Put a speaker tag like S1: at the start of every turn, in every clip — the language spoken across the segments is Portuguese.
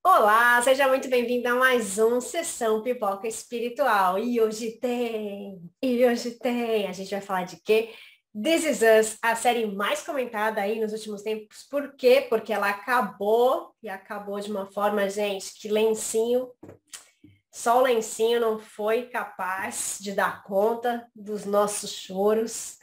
S1: Olá, seja muito bem-vindo a mais um Sessão Pipoca Espiritual. A gente vai falar de quê? This Is Us, a série mais comentada aí nos últimos tempos. Por quê? Porque ela acabou, e acabou de uma forma, gente, que lencinho, só o lencinho não foi capaz de dar conta dos nossos choros.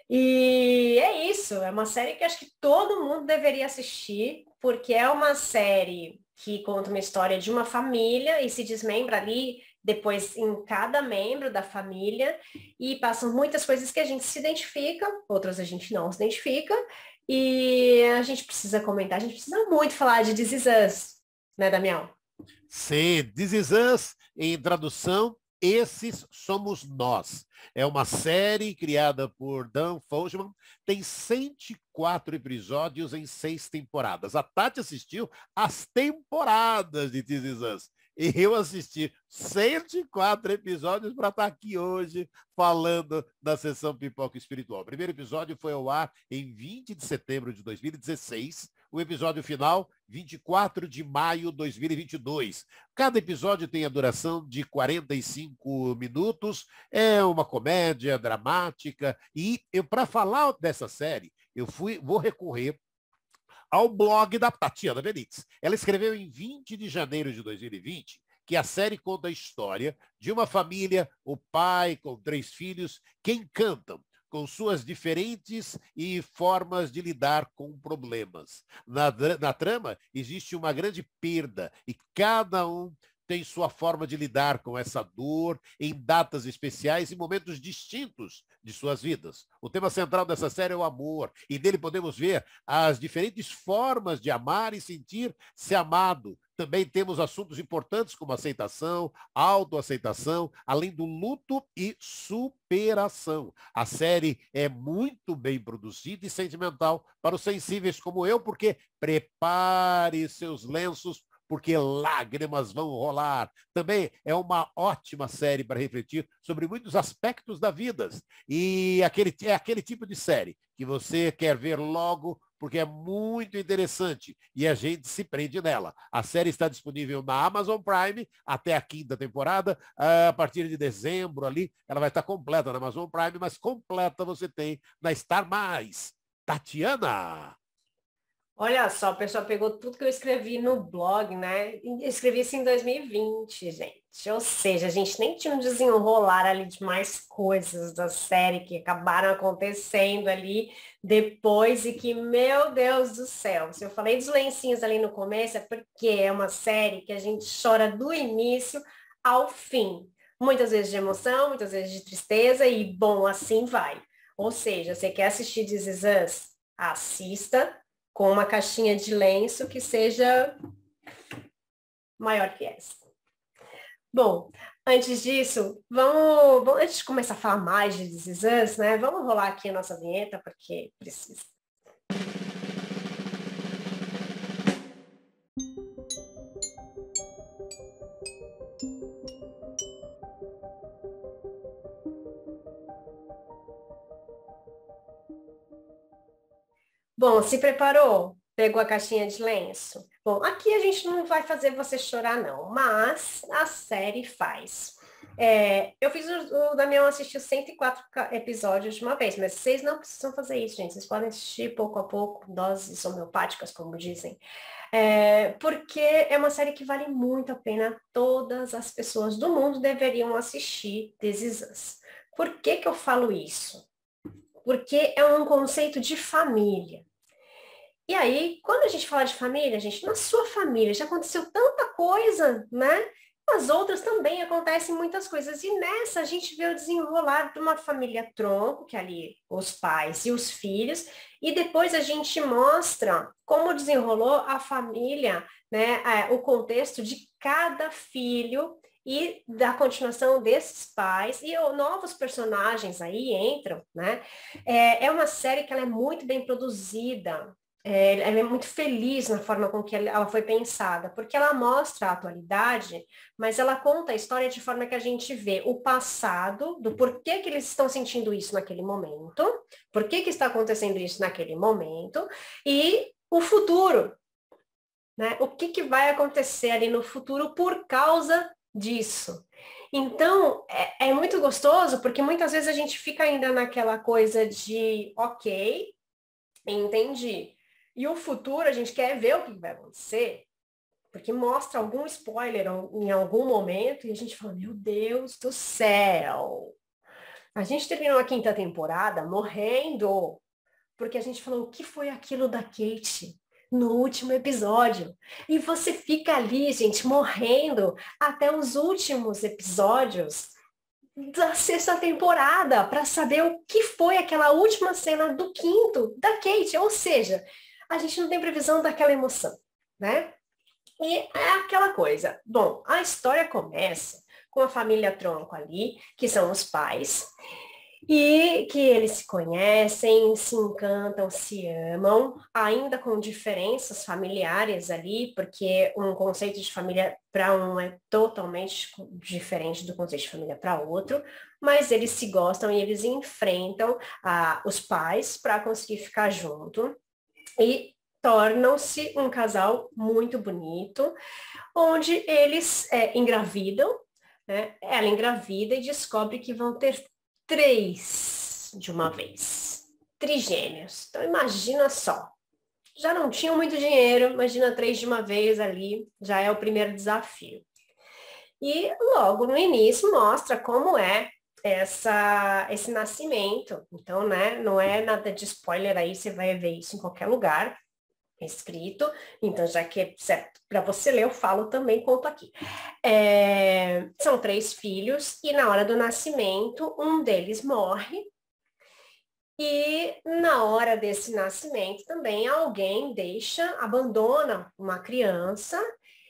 S1: E é isso, é uma série que acho que todo mundo deveria assistir, porque é uma série que conta uma história de uma família e se desmembra ali depois em cada membro da família e passam muitas coisas que a gente se identifica, outras a gente não se identifica, e a gente precisa comentar, a gente precisa muito falar de This Is Us, né, Damião?
S2: Sim, This Is Us, em tradução, Esses Somos Nós. É uma série criada por Dan Fogelman, tem 104 episódios em 6 temporadas. A Tati assistiu as temporadas de This Is Us. E eu assisti 104 episódios para estar aqui hoje falando da sessão Pipoca Espiritual. O primeiro episódio foi ao ar em 20 de setembro de 2016. O episódio final, 24 de maio de 2022. Cada episódio tem a duração de 45 minutos. É uma comédia dramática. E eu, para falar dessa série, vou recorrer ao blog da Tatiana Benítez. Ela escreveu em 20 de janeiro de 2020 que a série conta a história de uma família, o pai com 3 filhos, que encantam com suas diferentes e formas de lidar com problemas. Na trama, existe uma grande perda e cada um tem sua forma de lidar com essa dor em datas especiais e momentos distintos de suas vidas. O tema central dessa série é o amor, e nele podemos ver as diferentes formas de amar e sentir-se amado. Também temos assuntos importantes como aceitação, autoaceitação, além do luto e superação. A série é muito bem produzida e sentimental para os sensíveis como eu, porque prepare seus lenços porque lágrimas vão rolar. Também é uma ótima série para refletir sobre muitos aspectos da vida. E é aquele tipo de série que você quer ver logo, porque é muito interessante e a gente se prende nela. A série está disponível na Amazon Prime até a quinta temporada. A partir de dezembro ali, ela vai estar completa na Amazon Prime, mas completa você tem na Star Mais. Tatiana!
S1: Olha só, o pessoal pegou tudo que eu escrevi no blog, né? Eu escrevi isso em 2020, gente. Ou seja, a gente nem tinha um desenrolar ali de mais coisas da série que acabaram acontecendo ali depois e que, meu Deus do céu, se eu falei dos lencinhos ali no começo é porque é uma série que a gente chora do início ao fim. Muitas vezes de emoção, muitas vezes de tristeza e, bom, assim vai. Ou seja, você quer assistir This Is Us? Assista com uma caixinha de lenço que seja maior que essa. Bom, antes disso, antes de começar a falar mais de This Is Us, né? Vamos rolar aqui a nossa vinheta, porque precisa. Bom, se preparou? Pegou a caixinha de lenço? Bom, aqui a gente não vai fazer você chorar, não, mas a série faz. Eu fiz o Damião assistiu 104 episódios de uma vez, mas vocês não precisam fazer isso, gente. Vocês podem assistir pouco a pouco, doses homeopáticas, como dizem. Porque é uma série que vale muito a pena. Todas as pessoas do mundo deveriam assistir This Is Us. Por que que eu falo isso? Porque é um conceito de família. E aí, quando a gente fala de família, gente, na sua família já aconteceu tanta coisa, né? As outras também acontecem muitas coisas. E nessa a gente vê o desenrolar de uma família tronco, que é ali os pais e os filhos, e depois a gente mostra como desenrolou a família, né? O contexto de cada filho e da continuação desses pais e novos personagens aí entram, né? É uma série que ela é muito bem produzida, ela é muito feliz na forma com que ela foi pensada, porque ela mostra a atualidade, mas ela conta a história de forma que a gente vê o passado, do porquê que eles estão sentindo isso naquele momento, por que está acontecendo isso naquele momento, e o futuro, né? O que, que vai acontecer ali no futuro por causa disso? Então, é muito gostoso, porque muitas vezes a gente fica ainda naquela coisa de, ok, entendi. E o futuro, a gente quer ver o que vai acontecer, porque mostra algum spoiler em algum momento, e a gente fala, meu Deus do céu. A gente terminou a quinta temporada morrendo, porque a gente falou, o que foi aquilo da Kate no último episódio? E você fica ali, gente, morrendo até os últimos episódios da sexta temporada para saber o que foi aquela última cena do quinto da Kate. Ou seja, a gente não tem previsão daquela emoção, né? E é aquela coisa. Bom, a história começa com a família Tronco ali, que são os pais, e que eles se conhecem, se encantam, se amam, ainda com diferenças familiares ali, porque um conceito de família para um é totalmente diferente do conceito de família para outro, mas eles se gostam e eles enfrentam os pais para conseguir ficar junto e tornam-se um casal muito bonito, onde eles engravidam, né? Ela engravida e descobre que vão ter 3 de uma vez. Trigêmeos. Então imagina só. Já não tinham muito dinheiro, imagina 3 de uma vez ali, já é o primeiro desafio. E logo no início mostra como é esse nascimento. Então, né, não é nada de spoiler aí, você vai ver isso em qualquer lugar escrito. Então, já que é certo para você ler, eu falo também, conto aqui. São 3 filhos e na hora do nascimento, um deles morre. E na hora desse nascimento também alguém abandona uma criança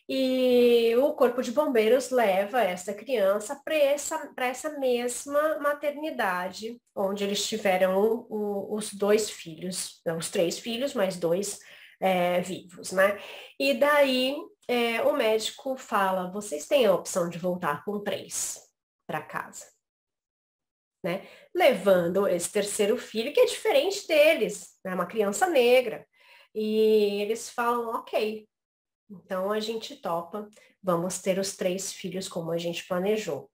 S1: e o corpo de bombeiros leva essa criança para essa mesma maternidade, onde eles tiveram os 2 filhos, não, os 3 filhos, mais 2 vivos, né? E daí o médico fala, vocês têm a opção de voltar com 3 para casa, né? Levando esse terceiro filho, que é diferente deles, né? Uma criança negra. E eles falam, ok, então a gente topa, vamos ter os 3 filhos como a gente planejou.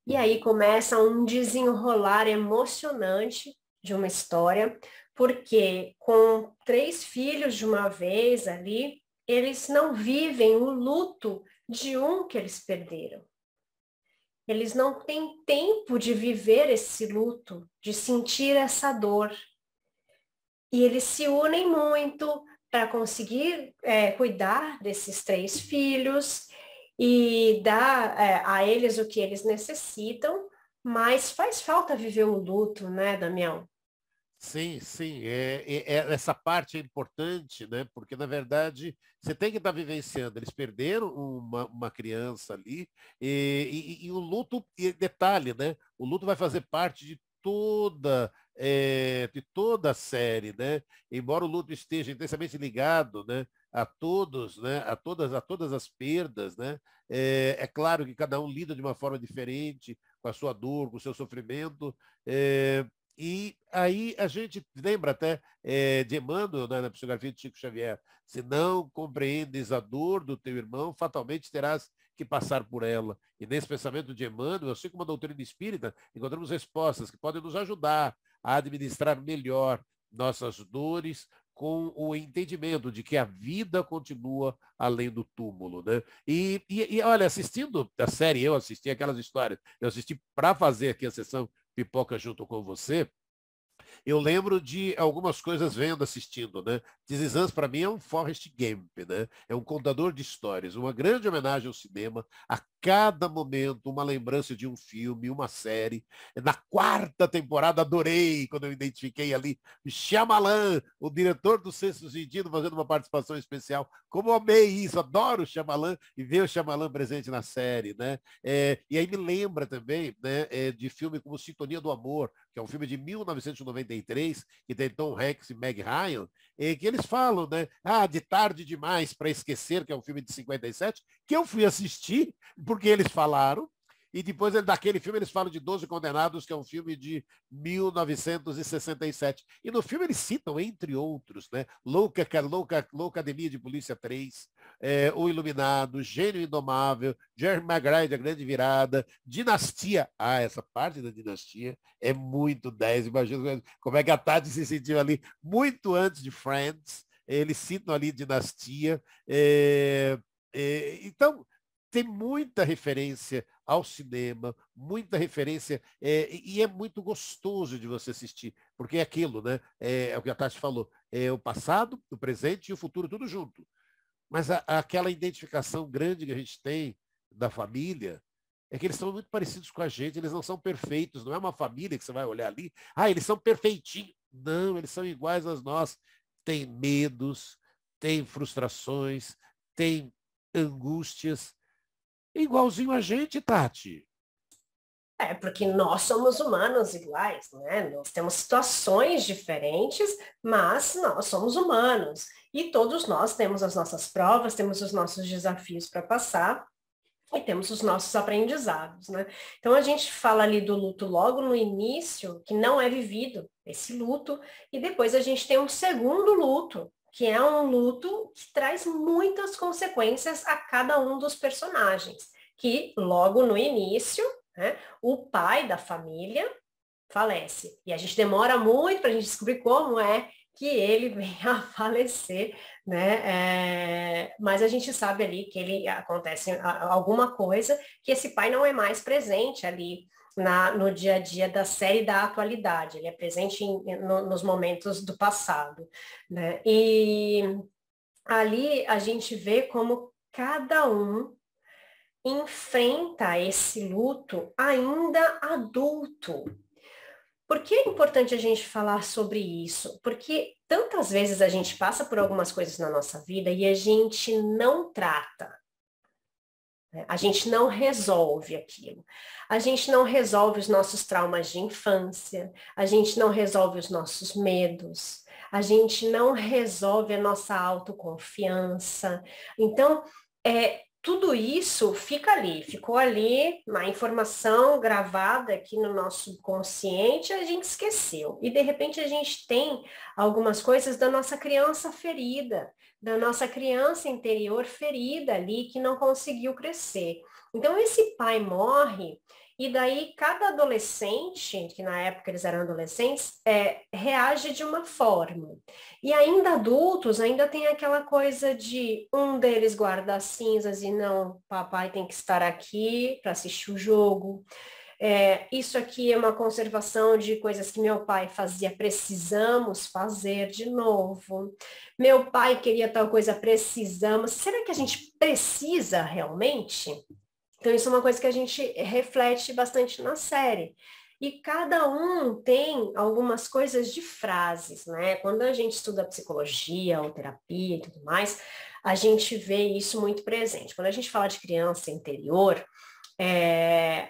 S1: E aí começa um desenrolar emocionante de uma história, porque com 3 filhos de uma vez ali, eles não vivem o luto de um que eles perderam. Eles não têm tempo de viver esse luto, de sentir essa dor. E eles se unem muito para conseguir cuidar desses 3 filhos e dar a eles o que eles necessitam, mas faz falta viver o luto, né, Damião?
S2: Sim, sim. Essa parte é importante, né? Porque, na verdade, você tem que estar vivenciando. Eles perderam uma criança ali, e o luto, e detalhe, né? O luto vai fazer parte de toda a série, né? Embora o luto esteja intensamente ligado, né? A todos, né? A todas as perdas, né? É claro que cada um lida de uma forma diferente com a sua dor, com o seu sofrimento. E aí a gente lembra até de Emmanuel, né, na psicografia de Chico Xavier, se não compreendes a dor do teu irmão, fatalmente terás que passar por ela. E nesse pensamento de Emmanuel, assim como a doutrina espírita, encontramos respostas que podem nos ajudar a administrar melhor nossas dores com o entendimento de que a vida continua além do túmulo, né? E olha, assistindo a série, eu assisti aquelas histórias, eu assisti para fazer aqui a sessão Pipoca junto com você, eu lembro de algumas coisas vendo, assistindo, né? This Is Us, para mim, é um Forrest Gump, né? É um contador de histórias, uma grande homenagem ao cinema, a cada momento, uma lembrança de um filme, uma série. Na 4ª temporada, adorei quando eu identifiquei ali Shyamalan, o diretor do Sexto Sentido, fazendo uma participação especial. Como eu amei isso, adoro o Shyamalan e ver o Shyamalan presente na série, né? E aí me lembra também, né, de filme como Sintonia do Amor, que é um filme de 1993, que tem Tom Hanks e Meg Ryan, que eles falam, né? De Tarde Demais para Esquecer, que é um filme de 57, que eu fui assistir, porque eles falaram, E depois, daquele filme, eles falam de 12 Condenados, que é um filme de 1967. E no filme eles citam, entre outros, né? Loucademia de Polícia 3, O Iluminado, Gênio Indomável, Jerry Maguire, A Grande Virada, Dinastia. Ah, essa parte da Dinastia é muito 10. Imagina como é que a Tati se sentiu ali muito antes de Friends. Eles citam ali Dinastia. Então, tem muita referência ao cinema, muita referência, e é muito gostoso de você assistir, porque é aquilo, né? É o que a Tati falou, é o passado, o presente e o futuro, tudo junto. Mas aquela identificação grande que a gente tem da família, é que eles são muito parecidos com a gente, eles não são perfeitos, não é uma família que você vai olhar ali, eles são perfeitinhos. Não, eles são iguais a nós. Tem medos, tem frustrações, tem angústias, igualzinho a gente, Tati.
S1: Porque nós somos humanos iguais, né? Nós temos situações diferentes, mas nós somos humanos. E todos nós temos as nossas provas, temos os nossos desafios para passar e temos os nossos aprendizados, né? Então a gente fala ali do luto logo no início, que não é vivido esse luto, e depois a gente tem um segundo luto, que é um luto que traz muitas consequências a cada um dos personagens, que logo no início, né, o pai da família falece. E a gente demora muito para a gente descobrir como é que ele vem a falecer, né? Mas a gente sabe ali que ele acontece alguma coisa que esse pai não é mais presente ali no dia a dia da série da atualidade. Ele é presente nos momentos do passado, né? E ali a gente vê como cada um enfrenta esse luto ainda adulto. Por que é importante a gente falar sobre isso? Porque tantas vezes a gente passa por algumas coisas na nossa vida e a gente não trata, né? A gente não resolve aquilo. A gente não resolve os nossos traumas de infância, a gente não resolve os nossos medos, a gente não resolve a nossa autoconfiança. Então, tudo isso ficou ali, na informação gravada aqui no nosso subconsciente, a gente esqueceu. E de repente a gente tem algumas coisas da nossa criança ferida, da nossa criança interior ferida ali, que não conseguiu crescer. Então esse pai morre, e daí cada adolescente, que na época eles eram adolescentes, reage de uma forma. E ainda adultos, ainda tem aquela coisa de um deles guarda as cinzas e não, papai tem que estar aqui para assistir o jogo. Isso aqui é uma conservação de coisas que meu pai fazia, precisamos fazer de novo. Meu pai queria tal coisa, precisamos. Será que a gente precisa realmente? Então, isso é uma coisa que a gente reflete bastante na série. E cada um tem algumas coisas de frases, né? Quando a gente estuda psicologia ou terapia e tudo mais, a gente vê isso muito presente. Quando a gente fala de criança interior,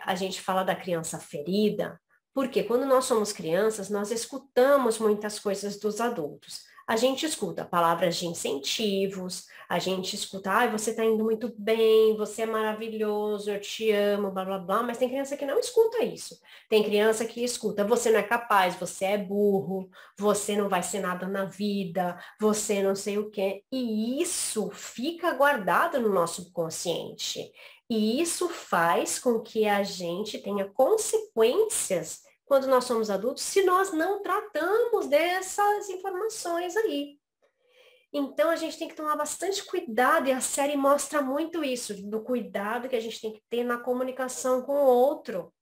S1: a gente fala da criança ferida, porque quando nós somos crianças, nós escutamos muitas coisas dos adultos. A gente escuta palavras de incentivos, a gente escuta, você está indo muito bem, você é maravilhoso, eu te amo, blá, blá, blá, mas tem criança que não escuta isso. Tem criança que escuta, você não é capaz, você é burro, você não vai ser nada na vida, você não sei o quê. E isso fica guardado no nosso subconsciente. E isso faz com que a gente tenha consequências quando nós somos adultos, se nós não tratamos dessas informações aí. Então, a gente tem que tomar bastante cuidado, e a série mostra muito isso, do cuidado que a gente tem que ter na comunicação com o outro,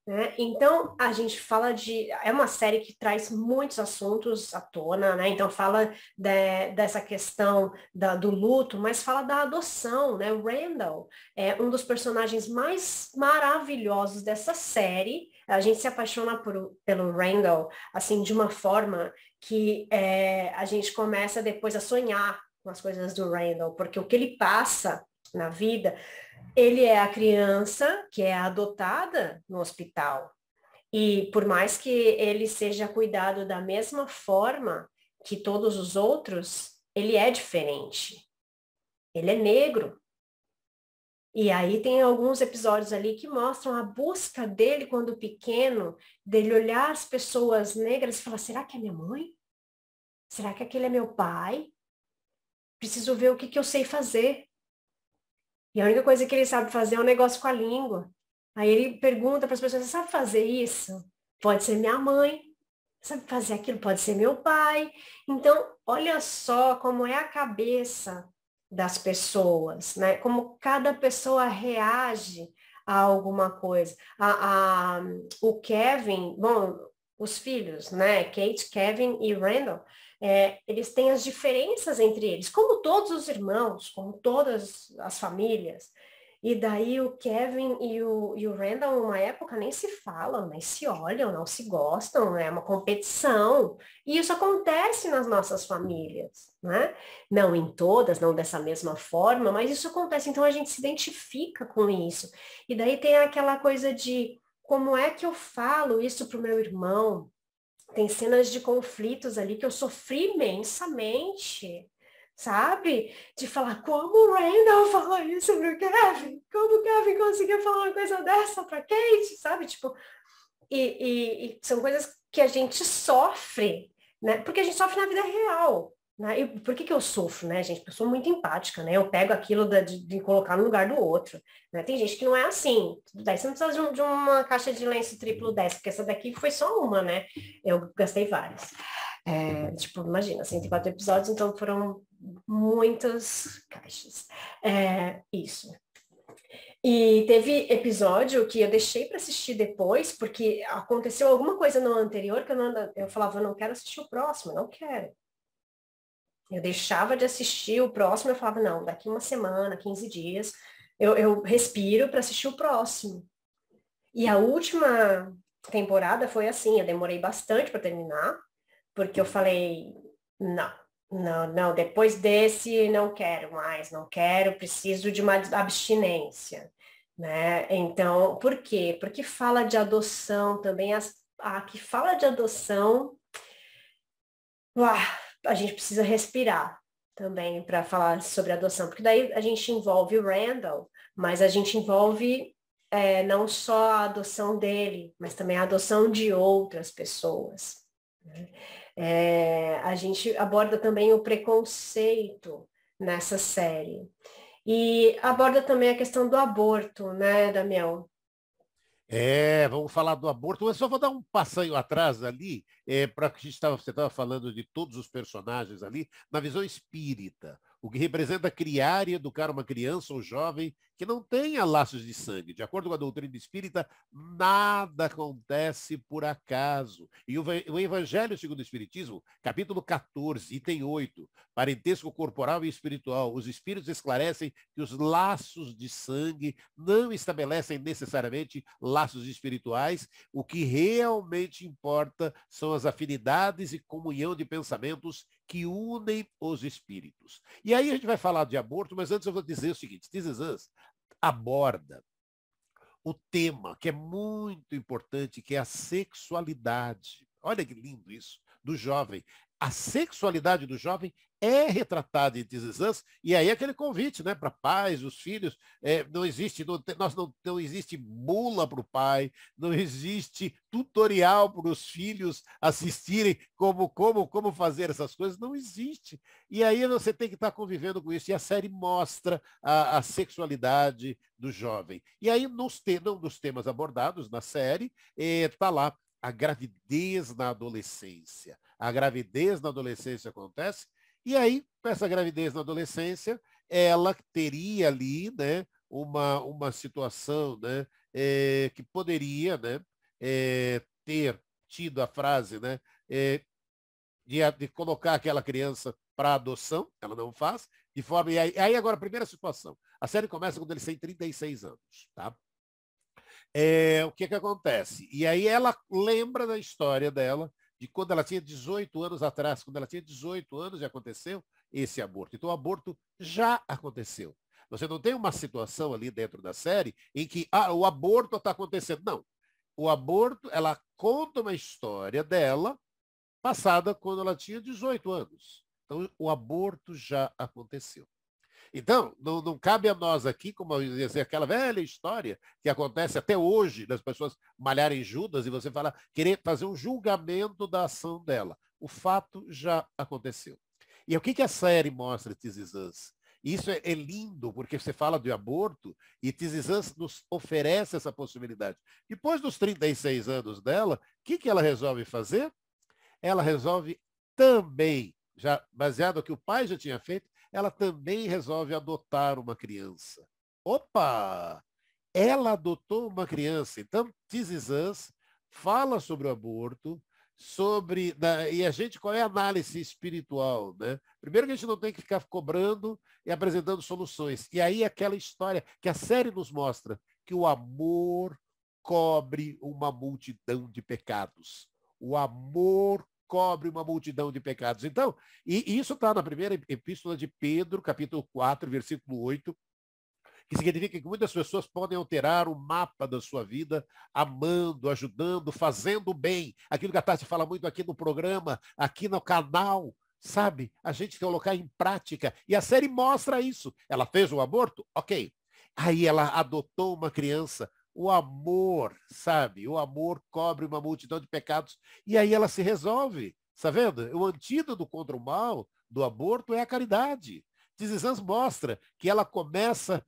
S1: né? Então, a gente fala é uma série que traz muitos assuntos à tona, né? Então, fala dessa questão do luto, mas fala da adoção, né? O Randall é um dos personagens mais maravilhosos dessa série. A gente se apaixona pelo Randall, assim, de uma forma que a gente começa depois a sonhar com as coisas do Randall, porque o que ele passa na vida, ele é a criança que é adotada no hospital. E por mais que ele seja cuidado da mesma forma que todos os outros, ele é diferente. Ele é negro. E aí tem alguns episódios ali que mostram a busca dele quando pequeno, dele olhar as pessoas negras e falar, será que é minha mãe? Será que aquele é meu pai? Preciso ver o que eu sei fazer. E a única coisa que ele sabe fazer é um negócio com a língua. Aí ele pergunta para as pessoas, você sabe fazer isso? Pode ser minha mãe. Sabe fazer aquilo? Pode ser meu pai. Então, olha só como é a cabeça das pessoas, né? Como cada pessoa reage a alguma coisa. O Kevin, bom, os filhos, né? Kate, Kevin e Randall, eles têm as diferenças entre eles, como todos os irmãos, como todas as famílias. E daí o Kevin e o Randall, numa época, nem se falam, nem se olham, não se gostam, é uma competição. E isso acontece nas nossas famílias, né? Não em todas, não dessa mesma forma, mas isso acontece. Então a gente se identifica com isso. E daí tem aquela coisa de como é que eu falo isso para o meu irmão? Tem cenas de conflitos ali que eu sofri imensamente, sabe? De falar como o Randall falou isso pro Kevin, como o Kevin conseguiu falar uma coisa dessa pra Kate, sabe? Tipo, e são coisas que a gente sofre, né? Porque a gente sofre na vida real. Né? E por que eu sofro, né, gente? Porque eu sou muito empática, né? Eu pego aquilo de colocar no lugar do outro. Né? Tem gente que não é assim. Daí você não precisa de uma caixa de lenço triplo 10, porque essa daqui foi só uma, né? Eu gastei várias. Tipo, imagina, 104 episódios, então foram muitas caixas. Isso. E teve episódio que eu deixei para assistir depois, porque aconteceu alguma coisa no anterior que eu falava, eu não quero assistir o próximo, não quero. Eu deixava de assistir o próximo, eu falava, não, daqui uma semana, 15 dias, eu respiro para assistir o próximo. E a última temporada foi assim, eu demorei bastante para terminar, porque eu falei, não, não, não, depois desse não quero mais, não quero, preciso de uma abstinência, né? Então, por quê? Porque fala de adoção também, a que fala de adoção, a gente precisa respirar também para falar sobre adoção, porque daí a gente envolve o Randall, mas a gente envolve não só a adoção dele, mas também a adoção de outras pessoas. Né? A gente aborda também o preconceito nessa série. E aborda também a questão do aborto, né, Damião?
S2: Vamos falar do aborto, mas só vou dar um passeio atrás ali, para que você estava falando de todos os personagens ali, na visão espírita, o que representa criar e educar uma criança ou jovem que não tenha laços de sangue. De acordo com a doutrina espírita, nada acontece por acaso. E o Evangelho segundo o Espiritismo, capítulo 14, item 8, parentesco corporal e espiritual, os espíritos esclarecem que os laços de sangue não estabelecem necessariamente laços espirituais, o que realmente importa são as afinidades e comunhão de pensamentos que unem os espíritos. E aí a gente vai falar de aborto, mas antes eu vou dizer o seguinte, This Is Us aborda o tema que é muito importante, que é a sexualidade. Olha que lindo isso, do jovem. A sexualidade do jovem é retratada em This Is Us, e aí aquele convite, né, para pais, os filhos, não existe, não existe bula para o pai, não existe tutorial para os filhos assistirem como fazer essas coisas, não existe. E aí você tem que estar convivendo com isso, e a série mostra a sexualidade do jovem. E aí, um dos temas abordados na série, está lá a gravidez na adolescência. A gravidez na adolescência acontece, e aí, com essa gravidez na adolescência, ela teria ali, né, uma situação, né, que poderia, né, ter tido a frase, né, de colocar aquela criança para adoção, ela não faz, de forma. E aí agora, a primeira situação. A série começa quando eles têm 36 anos, tá? O que acontece? E aí ela lembra da história dela, de quando ela tinha 18 anos atrás, quando ela tinha 18 anos e aconteceu esse aborto. Então o aborto já aconteceu. Você não tem uma situação ali dentro da série em que o aborto está acontecendo. Não. O aborto, ela conta uma história dela passada quando ela tinha 18 anos. Então o aborto já aconteceu. Então, não cabe a nós aqui, como eu ia dizer, aquela velha história que acontece até hoje, das pessoas malharem Judas e você falar, querer fazer um julgamento da ação dela. O fato já aconteceu. E o que a série mostra, This Is Us? Isso é lindo, porque você fala de aborto e This Is Us nos oferece essa possibilidade. Depois dos 36 anos dela, o que ela resolve fazer? Ela resolve também, já baseado no que o pai já tinha feito, ela também resolve adotar uma criança. Opa! Ela adotou uma criança. Então, This Is Us fala sobre o aborto, e a gente, qual é a análise espiritual, né? Primeiro que a gente não tem que ficar cobrando e apresentando soluções. E aí aquela história que a série nos mostra, que o amor cobre uma multidão de pecados. O amor cobre uma multidão de pecados. Então, e isso está na primeira epístola de Pedro, capítulo 4, versículo 8, que significa que muitas pessoas podem alterar o mapa da sua vida, amando, ajudando, fazendo bem. Aquilo que a Tati fala muito aqui no programa, aqui no canal, sabe? A gente colocar em prática. E a série mostra isso. Ela fez um aborto? Ok. Aí ela adotou uma criança. O amor, sabe? O amor cobre uma multidão de pecados. E aí ela se resolve. Está vendo? O antídoto contra o mal do aborto é a caridade. This Is Us mostra que ela começa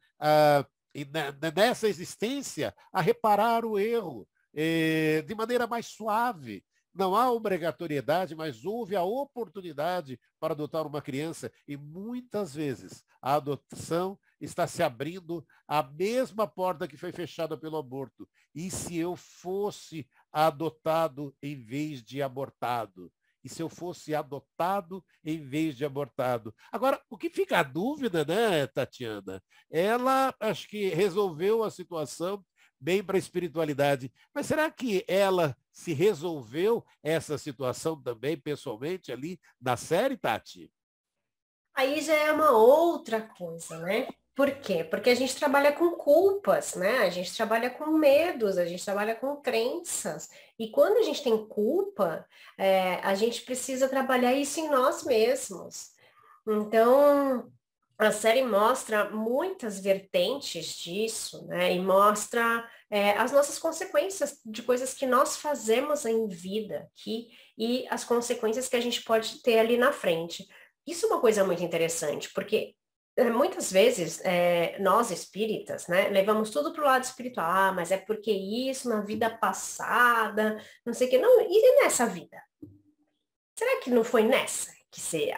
S2: nessa existência a reparar o erro de maneira mais suave. Não há obrigatoriedade, mas houve a oportunidade para adotar uma criança e muitas vezes a adoção está se abrindo a mesma porta que foi fechada pelo aborto. E se eu fosse adotado em vez de abortado? E se eu fosse adotado em vez de abortado? Agora, o que fica a dúvida, né, Tatiana? Ela, acho que resolveu a situação bem para a espiritualidade. Mas será que ela se resolveu essa situação também pessoalmente ali na série, Tati?
S1: Aí já é uma outra coisa, né? Por quê? Porque a gente trabalha com culpas, né? A gente trabalha com medos, a gente trabalha com crenças. E quando a gente tem culpa, a gente precisa trabalhar isso em nós mesmos. Então, a série mostra muitas vertentes disso, né? E mostra as nossas consequências de coisas que nós fazemos em vida aqui e as consequências que a gente pode ter ali na frente. Isso é uma coisa muito interessante, porque muitas vezes nós espíritas, né, levamos tudo para o lado espiritual. Ah, mas é porque isso na vida passada, não sei o que. Não, e nessa vida? Será que não foi nessa que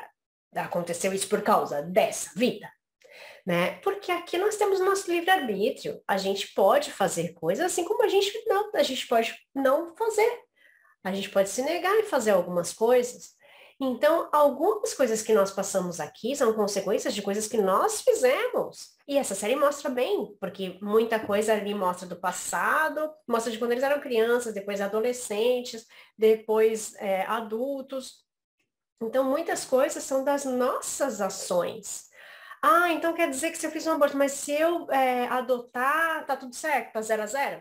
S1: aconteceu isso por causa dessa vida? Né? Porque aqui nós temos nosso livre-arbítrio. A gente pode fazer coisas assim como a gente pode não fazer. A gente pode se negar em fazer algumas coisas. Então, algumas coisas que nós passamos aqui são consequências de coisas que nós fizemos. E essa série mostra bem, porque muita coisa ali mostra do passado, mostra de quando eles eram crianças, depois adolescentes, depois adultos. Então, muitas coisas são das nossas ações. Ah, então quer dizer que se eu fiz um aborto, mas se eu adotar, tá tudo certo, tá 0-0?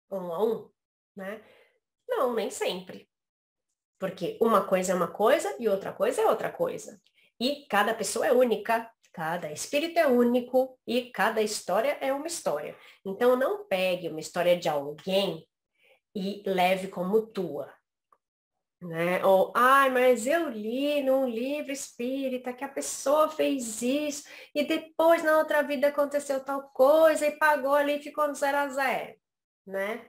S1: 1-1, né? Não, nem sempre. Porque uma coisa é uma coisa e outra coisa é outra coisa. E cada pessoa é única, cada espírito é único e cada história é uma história. Então não pegue uma história de alguém e leve como tua. Né? Ou, ai, mas eu li num livro espírita que a pessoa fez isso e depois na outra vida aconteceu tal coisa e pagou ali e ficou no 0-0, né?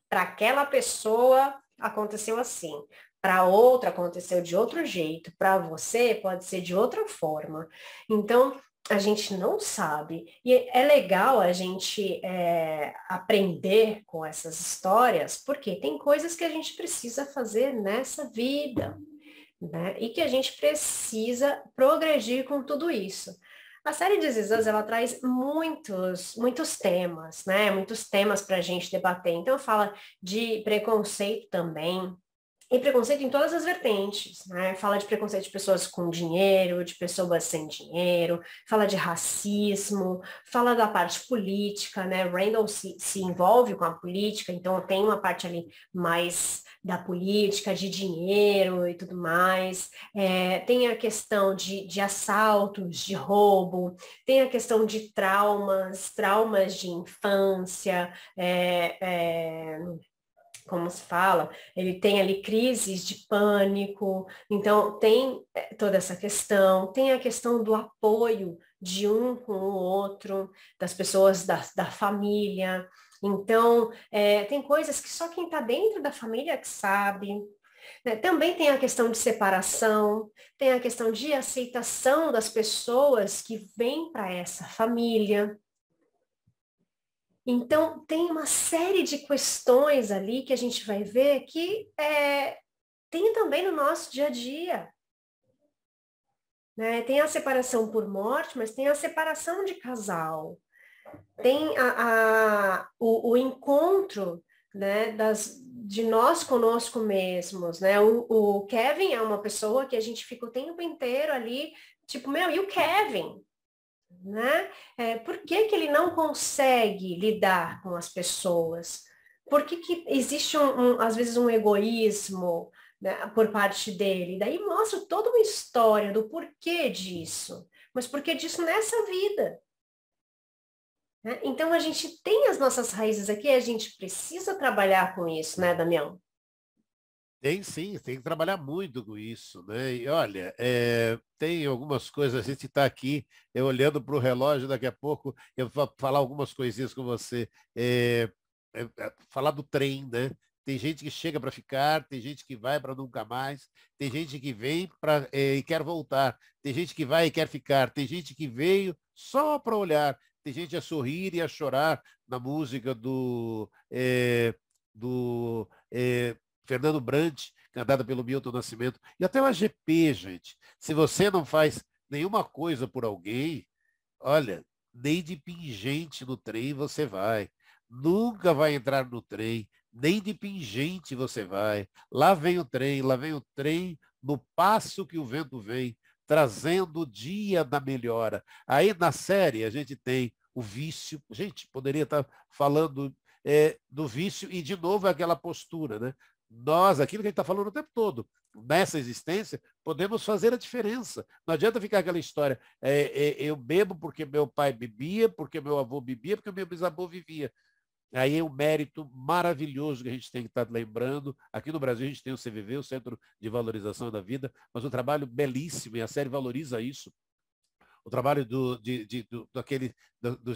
S1: Para aquela pessoa aconteceu assim, para outra aconteceu de outro jeito, para você pode ser de outra forma. Então, a gente não sabe. E é legal a gente aprender com essas histórias, porque tem coisas que a gente precisa fazer nessa vida, né? E que a gente precisa progredir com tudo isso. A série This Is Us, ela traz muitos temas, né? Muitos temas para a gente debater. Então, fala de preconceito também, E preconceito em todas as vertentes, né? Fala de preconceito de pessoas com dinheiro, de pessoas sem dinheiro, fala de racismo, fala da parte política, né? Randall se envolve com a política, então tem uma parte ali mais da política, de dinheiro e tudo mais. Tem a questão de assaltos, de roubo, tem a questão de traumas de infância, como se fala, ele tem ali crises de pânico, então tem toda essa questão, tem a questão do apoio de um com o outro, das pessoas da família, então tem coisas que só quem está dentro da família que sabe, né? Também tem a questão de separação, tem a questão de aceitação das pessoas que vêm para essa família. Então, tem uma série de questões ali que a gente vai ver que tem também no nosso dia a dia. Né? Tem a separação por morte, mas tem a separação de casal. Tem o encontro, né, de nós conosco mesmos. Né? O Kevin é uma pessoa que a gente fica o tempo inteiro ali, tipo, meu, e o Kevin? Né? Por que que ele não consegue lidar com as pessoas? Por que que existe, às vezes, um egoísmo, né, por parte dele? Daí mostra toda uma história do porquê disso. Mas porquê disso nessa vida? Né? Então, a gente tem as nossas raízes aqui, a gente precisa trabalhar com isso, né, Damião?
S2: Tem sim, tem que trabalhar muito com isso, né? E olha, tem algumas coisas, a gente está aqui, eu olhando para o relógio, daqui a pouco eu vou falar algumas coisinhas com você. Falar do trem, né? Tem gente que chega para ficar, tem gente que vai para nunca mais, tem gente que vem e quer voltar, tem gente que vai e quer ficar, tem gente que veio só para olhar, tem gente a sorrir e a chorar na música do Fernando Brant, cantada pelo Milton Nascimento, e até o AGP, gente. Se você não faz nenhuma coisa por alguém, olha, nem de pingente no trem você vai. Nunca vai entrar no trem, nem de pingente você vai. Lá vem o trem, no passo que o vento vem, trazendo o dia da melhora. Aí na série a gente tem o vício. Gente, poderia estar falando do vício e de novo aquela postura, né? Nós, aquilo que a gente está falando o tempo todo, nessa existência, podemos fazer a diferença. Não adianta ficar aquela história, eu bebo porque meu pai bebia, porque meu avô bebia, porque meu bisavô vivia. Aí é um mérito maravilhoso que a gente tem que estar lembrando. Aqui no Brasil a gente tem o CVV, o Centro de Valorização da Vida, mas um trabalho belíssimo, e a série valoriza isso. O trabalho dos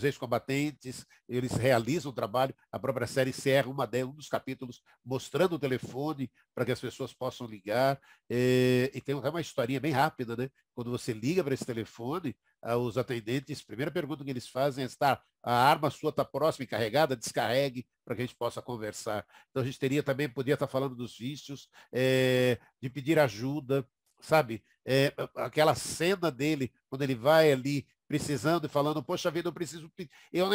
S2: ex-combatentes, eles realizam o trabalho, a própria série encerra um dos capítulos mostrando o telefone para que as pessoas possam ligar, e tem até uma historinha bem rápida, né? Quando você liga para esse telefone, os atendentes, a primeira pergunta que eles fazem é: a arma sua está próxima e carregada, descarregue para que a gente possa conversar. Então a gente podia estar falando dos vícios, de pedir ajuda, sabe? Aquela cena dele, quando ele vai ali precisando e falando, poxa vida, eu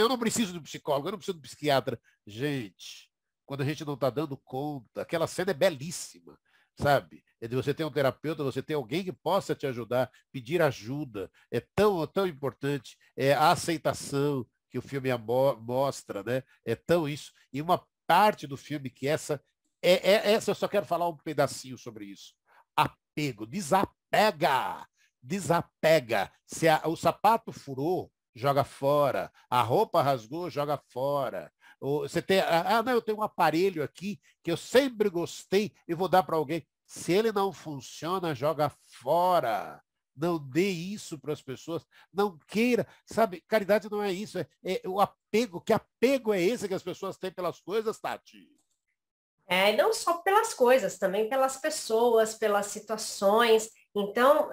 S2: não preciso de um psicólogo, eu não preciso de um psiquiatra. Gente, quando a gente não está dando conta, aquela cena é belíssima, sabe? É de você ter um terapeuta, você ter alguém que possa te ajudar, pedir ajuda. É tão importante. A aceitação que o filme mostra, né? É tão isso. E uma parte do filme que essa eu só quero falar um pedacinho sobre isso. Apego, desapega. Se o sapato furou, joga fora. A roupa rasgou, joga fora. Você tem, não, eu tenho um aparelho aqui que eu sempre gostei e vou dar para alguém. Se ele não funciona, joga fora. Não dê isso para as pessoas. Não queira. Sabe, caridade não é isso. É o apego. Que apego é esse que as pessoas têm pelas coisas, Tati?
S1: E não só pelas coisas, também pelas pessoas, pelas situações. Então,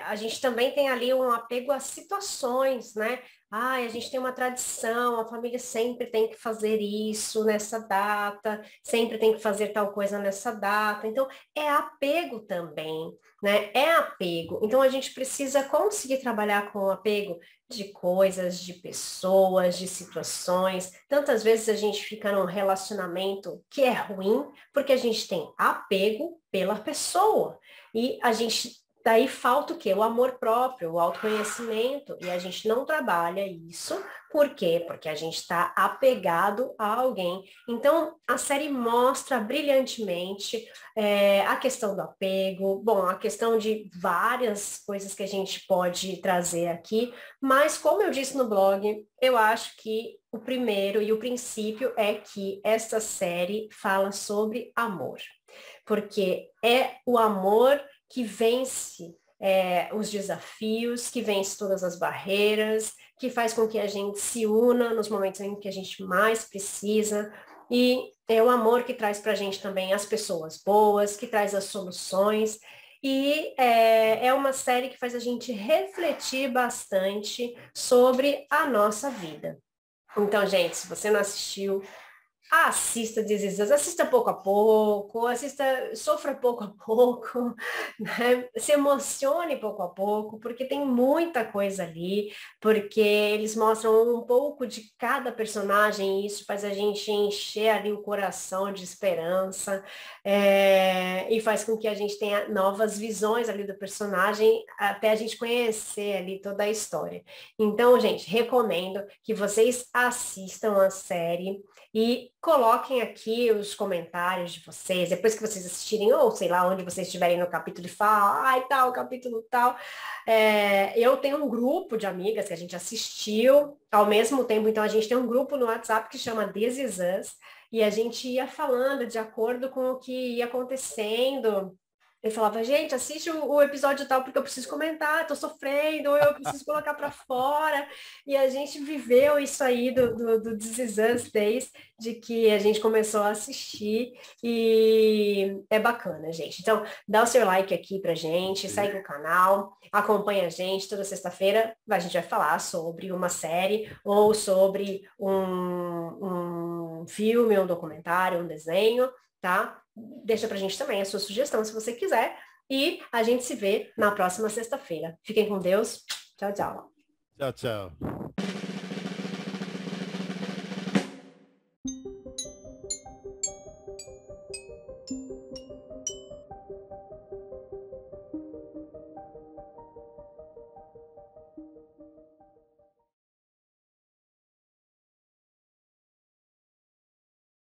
S1: a gente também tem ali um apego às situações, né? Ai, a gente tem uma tradição, a família sempre tem que fazer isso nessa data, sempre tem que fazer tal coisa nessa data. Então, é apego também, né? É apego. Então, a gente precisa conseguir trabalhar com o apego de coisas, de pessoas, de situações. Tantas vezes a gente fica num relacionamento que é ruim, porque a gente tem apego pela pessoa. E a gente daí falta o quê? O amor próprio, o autoconhecimento, e a gente não trabalha isso. Por quê? Porque a gente está apegado a alguém. Então, a série mostra brilhantemente a questão do apego, bom, a questão de várias coisas que a gente pode trazer aqui, mas como eu disse no blog, eu acho que o primeiro e o princípio é que essa série fala sobre amor, porque é o amor que vence os desafios, que vence todas as barreiras, que faz com que a gente se una nos momentos em que a gente mais precisa. E é o amor que traz para a gente também as pessoas boas, que traz as soluções. E é uma série que faz a gente refletir bastante sobre a nossa vida. Então, gente, se você não assistiu, assista This Is Us, assista pouco a pouco, assista, sofra pouco a pouco, né? Se emocione pouco a pouco, porque tem muita coisa ali, porque eles mostram um pouco de cada personagem e isso faz a gente encher ali o coração de esperança, e faz com que a gente tenha novas visões ali do personagem, até a gente conhecer ali toda a história. Então, gente, recomendo que vocês assistam a série e coloquem aqui os comentários de vocês, depois que vocês assistirem, ou sei lá, onde vocês estiverem no capítulo e falam, ai, tal, capítulo tal. Eu tenho um grupo de amigas que a gente assistiu ao mesmo tempo, então a gente tem um grupo no WhatsApp que chama This Is Us, e a gente ia falando de acordo com o que ia acontecendo. Ele falava, gente, assiste o episódio tal porque eu preciso comentar, tô sofrendo, ou eu preciso colocar para fora. E a gente viveu isso aí do This Is Us Days, de que a gente começou a assistir e é bacana, gente. Então, dá o seu like aqui pra gente,
S2: Sim.
S1: segue o canal, acompanha a gente. Toda sexta-feira a gente vai falar sobre uma série ou sobre um filme, um documentário, um desenho, tá? Deixa pra gente também a sua sugestão, se você quiser. E a gente se vê na próxima sexta-feira. Fiquem com Deus. Tchau, tchau.
S2: Tchau, tchau.